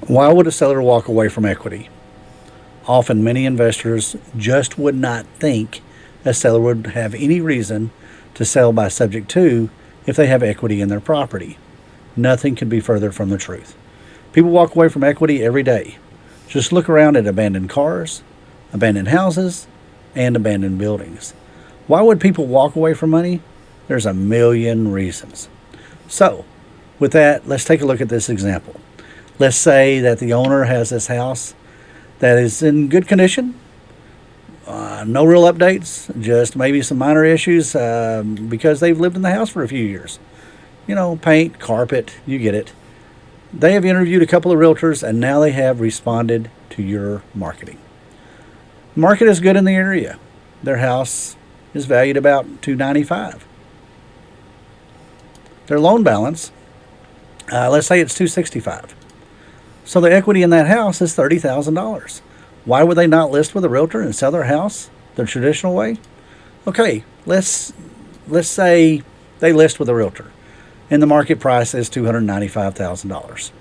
Why would a seller walk away from equity? Often, many investors just would not think a seller would have any reason to sell by subject to if they have equity in their property. Nothing could be further from the truth. People walk away from equity every day. Just look around at abandoned cars, abandoned houses, and abandoned buildings. Why would people walk away from money? There's a million reasons. So, with that, let's take a look at this example. Let's say that the owner has this house that is in good condition, no real updates, just maybe some minor issues because they've lived in the house for a few years. You know, paint, carpet, you get it. They have interviewed a couple of realtors and now they have responded to your marketing. The market is good in the area. Their house is valued about $295. Their loan balance, let's say it's $265. So the equity in that house is $30,000. Why would they not list with a realtor and sell their house the traditional way? Okay, let's say they list with a realtor and the market price is $295,000.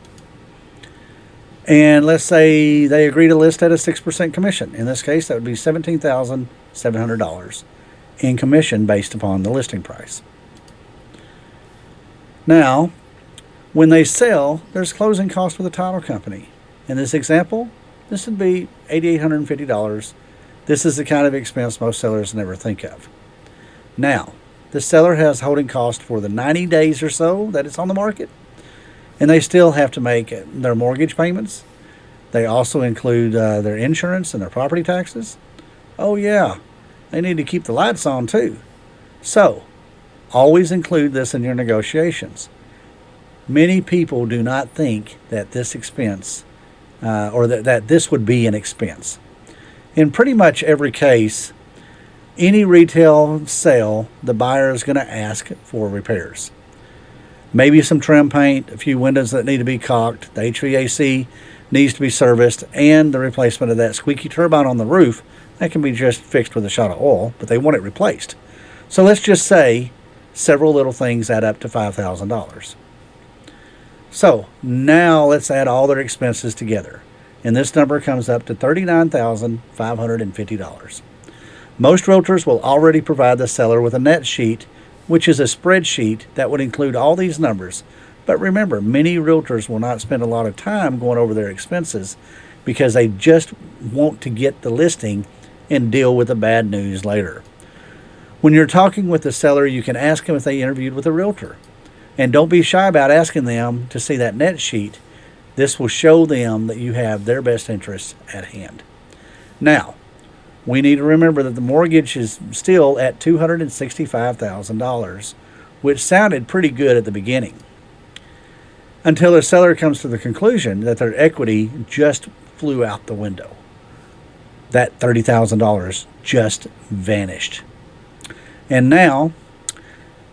And let's say they agree to list at a 6% commission. In this case, that would be $17,700 in commission based upon the listing price. Now, when they sell, there's closing costs with the title company. In this example, this would be $8,850. This is the kind of expense most sellers never think of. Now, the seller has holding cost for the 90 days or so that it's on the market, and they still have to make their mortgage payments. They also include their insurance and their property taxes. Oh yeah, they need to keep the lights on too. So, always include this in your negotiations. Many people do not think that this expense or that this would be an expense. In pretty much every case, any retail sale, the buyer is going to ask for repairs. Maybe some trim paint, a few windows that need to be caulked, the HVAC needs to be serviced, and the replacement of that squeaky turbine on the roof. That can be just fixed with a shot of oil, but they want it replaced. So let's just say several little things add up to $5,000. So now let's add all their expenses together. And this number comes up to $39,550. Most realtors will already provide the seller with a net sheet, which is a spreadsheet that would include all these numbers. But remember, many realtors will not spend a lot of time going over their expenses because they just want to get the listing and deal with the bad news later. When you're talking with the seller, you can ask them if they interviewed with a realtor. And don't be shy about asking them to see that net sheet. This will show them that you have their best interests at hand. Now, we need to remember that the mortgage is still at $265,000, which sounded pretty good at the beginning, until the seller comes to the conclusion that their equity just flew out the window. That $30,000 just vanished. And now,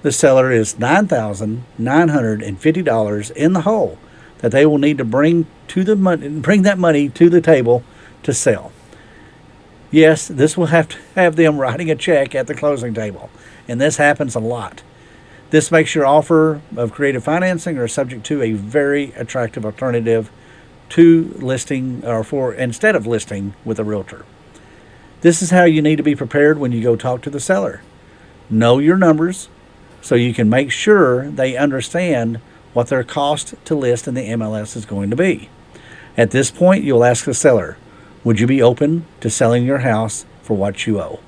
the seller is $9,950 in the hole that they will need to bring that money to the table to sell. Yes, this will have to have them writing a check at the closing table, and this happens a lot. This makes your offer of creative financing or subject to a very attractive alternative to listing or for instead of listing with a realtor. This is how you need to be prepared when you go talk to the seller. Know your numbers, so you can make sure they understand what their cost to list in the MLS is going to be. At this point, you'll ask the seller, would you be open to selling your house for what you owe?